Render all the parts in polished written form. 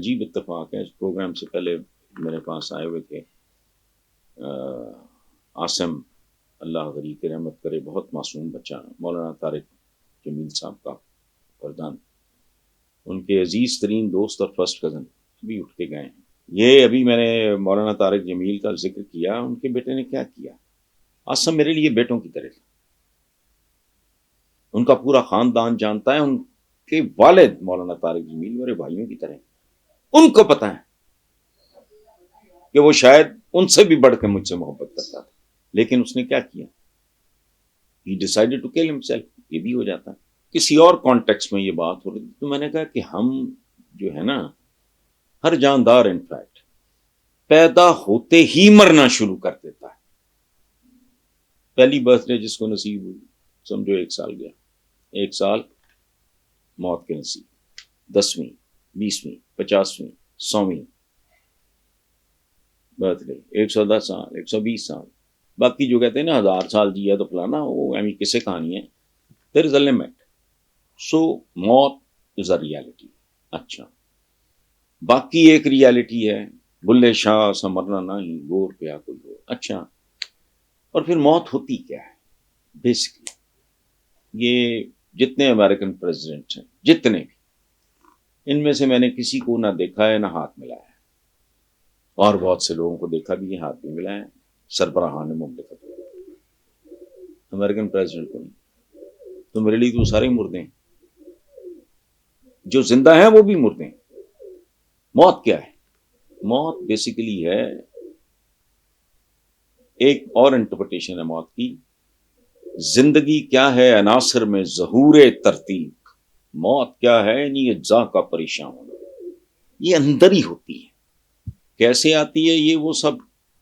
عجیب اتفاق ہے، اس پروگرام سے پہلے میرے پاس آئے ہوئے تھے عاصم، اللہ غریب کی رحمت کرے، بہت معصوم بچہ، مولانا طارق جمیل صاحب کا پردان، ان کے عزیز ترین دوست اور فرسٹ کزن ابھی اٹھ کے گئے ہیں۔ یہ ابھی میں نے مولانا طارق جمیل کا ذکر کیا، ان کے بیٹے نے کیا کیا؟ عاصم میرے لیے بیٹوں کی طرح تھا، ان کا پورا خاندان جانتا ہے، ان کے والد مولانا طارق جمیل میرے بھائیوں کی طرح، ان کو پتہ ہے کہ وہ شاید ان سے بھی بڑھ کے مجھ سے محبت کرتا تھا، لیکن اس نے کیا کیا؟ He decided to kill himself۔ یہ بھی ہو جاتا ہے۔ کسی اور کانٹیکس میں یہ بات ہو رہی تھی تو میں نے کہا کہ ہم جو ہے نا، ہر جاندار انفیکٹ پیدا ہوتے ہی مرنا شروع کر دیتا ہے۔ پہلی برتھ ڈے جس کو نصیب ہوئی، سمجھو 1 سال گیا، 1 سال موت کے نصیب، 10ویں 20ویں 50ویں 100ویں برتھ ڈے، 110 سال 120 سال، باقی جو کہتے ہیں نا 1000 سال جیا تو فلانا، وہ ایمی کسے کہانی ہے۔ دیر از اے لمٹ۔ سو موت از اے ریالٹی۔ اچھا، باقی ایک ریالٹی ہے، بلے شاہ سا مرنا نہیں، گور پیا کوئی ہو۔ اچھا، اور پھر موت ہوتی کیا ہے؟ بیسکلی یہ جتنے امریکن پریزیڈنٹ ہیں، جتنے بھی، ان میں سے میں نے کسی کو نہ دیکھا ہے نہ ہاتھ ملایا ہے، اور بہت سے لوگوں کو دیکھا بھی ہے، ہاتھ بھی ملایا ہے، سربراہان مملکت امریکن پریزیڈنٹ کو نہیں۔ تو میرے لیے تو سارے مردے ہیں، جو زندہ ہیں وہ بھی مردے ہیں۔ موت کیا ہے؟ موت بیسیکلی ہے، ایک اور انٹرپریٹیشن ہے موت کی، زندگی کیا ہے عناصر میں ظہور ترتیب، موت کیا ہے یعنی اجزاء کا پریشان ہونا، یہ اندر ہی ہوتی ہے۔ کیسے آتی ہے؟ یہ وہ سب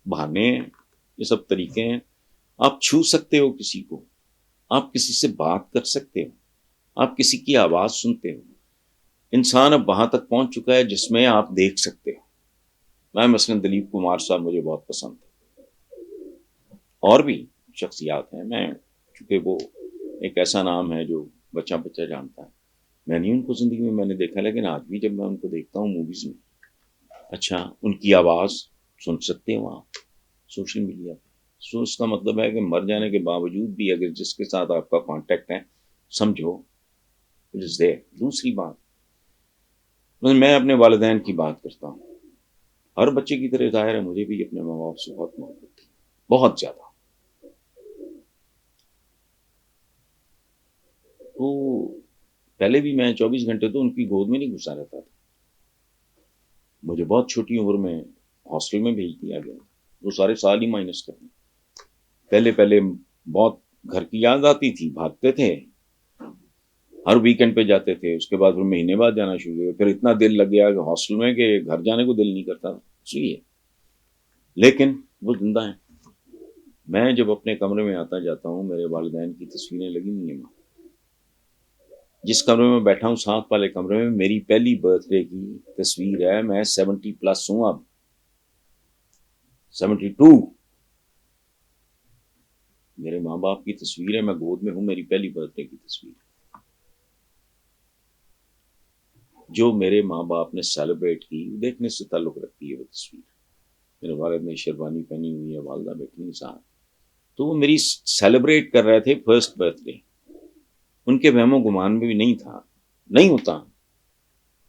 بہانے ہیں، یہ سب طریقے ہیں۔ آپ چھو سکتے ہو کسی کو، آپ کسی سے بات کر سکتے ہو، آپ کسی کی آواز سنتے ہو۔ انسان اب وہاں تک پہنچ چکا ہے جس میں آپ دیکھ سکتے ہو۔ میں مثلا دلیپ کمار صاحب مجھے بہت پسند ہے، اور بھی شخصیات ہیں، میں چونکہ وہ ایک ایسا نام ہے جو بچہ بچہ جانتا ہے، میں نہیں ان کو زندگی میں نے دیکھا، لیکن آج بھی جب میں ان کو دیکھتا ہوں موویز میں، اچھا ان کی آواز سن سکتے ہو آپ سوشل میڈیا پہ۔ سو اس کا مطلب ہے کہ مر جانے کے باوجود بھی اگر جس کے ساتھ آپ کا کانٹیکٹ ہے، سمجھو اٹ از دیئر۔ دوسری بات، میں اپنے والدین کی بات کرتا ہوں، ہر بچے کی طرح ظاہر ہے مجھے بھی اپنے ماں باپ سے بہت محبت تھی، بہت زیادہ۔ تو پہلے بھی میں 24 گھنٹے تو ان کی گود میں نہیں گھسا رہتا تھا، مجھے بہت چھوٹی عمر میں ہاسٹل میں بھیج دیا گیا، وہ سارے سال ہی مائنس کرنے۔ پہلے بہت گھر کی یاد آتی تھی، بھاگتے تھے، ہر ویکنڈ پہ جاتے تھے، اس کے بعد پھر مہینے بعد جانا شروع ہوا، پھر اتنا دل لگ گیا کہ ہاسٹل میں کہ گھر جانے کو دل نہیں کرتا، ہے لیکن وہ زندہ ہیں۔ میں جب اپنے کمرے میں آتا جاتا ہوں، میرے والدین کی تصویریں لگی ہوئی ہیں، جس کمرے میں بیٹھا ہوں ساتھ والے کمرے میں میری پہلی برتھ ڈے کی تصویر ہے، میں 70+ ہوں، اب 72، میرے ماں باپ کی تصویر ہے، میں گود میں ہوں، میری پہلی برتھ ڈے کی تصویر ہے، جو میرے ماں باپ نے سیلیبریٹ کی، دیکھنے سے تعلق رکھتی ہے وہ تصویر۔ میرے والد نے شیروانی پہنی ہوئی ہے، والدہ بیٹھی ہیں ساتھ، تو وہ میری سیلیبریٹ کر رہے تھے فرسٹ برتھ ڈے۔ ان کے وہم و گمان میں بھی نہیں تھا، نہیں ہوتا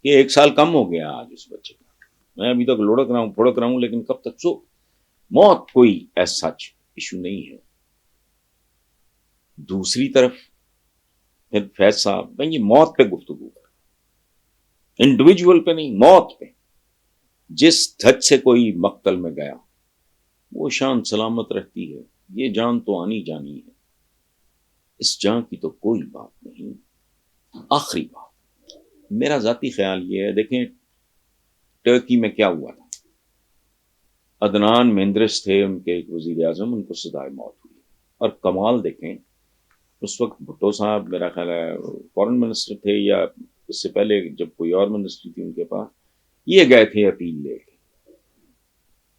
کہ 1 سال کم ہو گیا آج اس بچے کا، میں ابھی تک لڑک رہا ہوں پھڑک رہا ہوں، لیکن کب تک؟ سو موت کوئی ایز سچ ایشو نہیں ہے۔ دوسری طرف پھر فیض صاحب، میں یہ موت پہ گفتگو کر، انڈیویجول پہ نہیں، موت پہ۔ جس دھج سے کوئی مقتل میں گیا وہ شان سلامت رہتی ہے، یہ جان تو آنی جانی ہے، اس جان کی تو کوئی بات نہیں۔ آخری بات، میرا ذاتی خیال یہ ہے، دیکھیں ٹرکی میں کیا ہوا تھا، عدنان مہندرس تھے ان کے ایک وزیر اعظم، ان کو سزائے موت ہوئی، اور کمال دیکھیں اس وقت بھٹو صاحب میرا خیال ہے فورن منسٹر تھے، یا اس سے پہلے جب کوئی اور منسٹری تھی ان کے پاس، یہ گئے تھے اپیل لے کے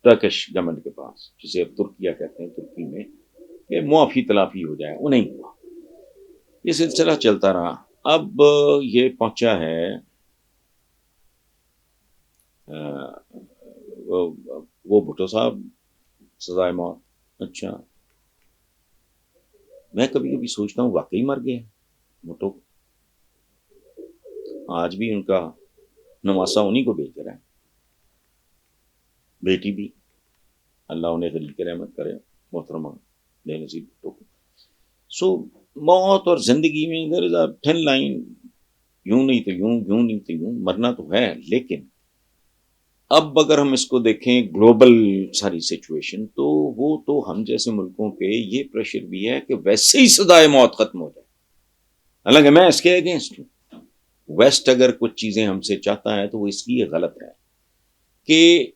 ٹرکش گورنمنٹ کے پاس، جسے اب ترکیہ کہتے ہیں، ترکی میں، کہ معافی تلافی ہو جائے، وہ نہیں ہوا، یہ سلسلہ چلتا رہا۔ اب یہ پہنچا ہے وہ بھٹو صاحب سزائے موت. اچھا میں کبھی کبھی سوچتا ہوں واقعی مر گئے بھٹو. آج بھی ان کا نواسا انہیں کو بھیج رہا ہے, بیٹی بھی, اللہ انہیں غریق رحمت کرے, محترمہ بے نظیر بھٹو کو. سو موت اور زندگی میں دیر از اے تھن لائن, یوں نہیں تو یوں, یوں نہیں تو یوں, مرنا تو ہے. لیکن اب اگر ہم اس کو دیکھیں گلوبل ساری سچویشن, تو وہ تو ہم جیسے ملکوں پہ یہ پریشر بھی ہے کہ ویسے ہی سزائے موت ختم ہو جائے. حالانکہ میں اس کے اگینسٹ ہوں. ویسٹ اگر کچھ چیزیں ہم سے چاہتا ہے تو وہ اس لیے غلط ہے کہ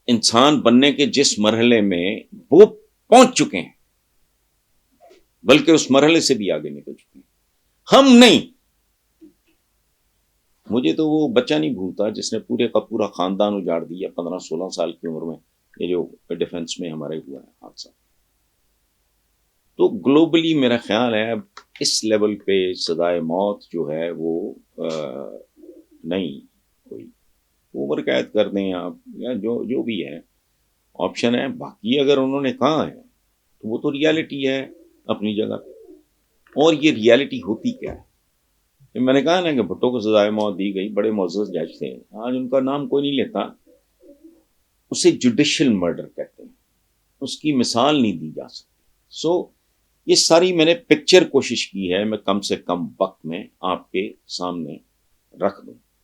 انسان بننے کے جس مرحلے میں وہ پہنچ چکے ہیں, بلکہ اس مرحلے سے بھی آگے نکل چکے ہیں, ہم نہیں. مجھے تو وہ بچہ نہیں بھولتا جس نے پورے کا پورا خاندان اجاڑ دیا 15-16 سال کی عمر میں, یہ جو ڈیفنس میں ہمارے ہوا ہے حادثہ. تو گلوبلی میرا خیال ہے اب اس لیول پہ سزائے موت جو ہے وہ نہیں, کوئی عمر قید کر دیں آپ یا جو بھی ہے آپشن ہے. باقی اگر انہوں نے کہا ہے تو وہ تو ریالٹی ہے اپنی جگہ پہ. اور یہ ریالٹی ہوتی کیا ہے؟ میں نے کہا نا کہ بھٹو کو سزائے موت دی گئی, بڑے معزز جج تھے, آج ان کا نام کوئی نہیں لیتا. اسے جوڈیشل مرڈر کہتے ہیں, اس کی مثال نہیں دی جا سکتی. سو یہ ساری میں نے پکچر کوشش کی ہے میں کم سے کم وقت میں آپ کے سامنے رکھ دوں.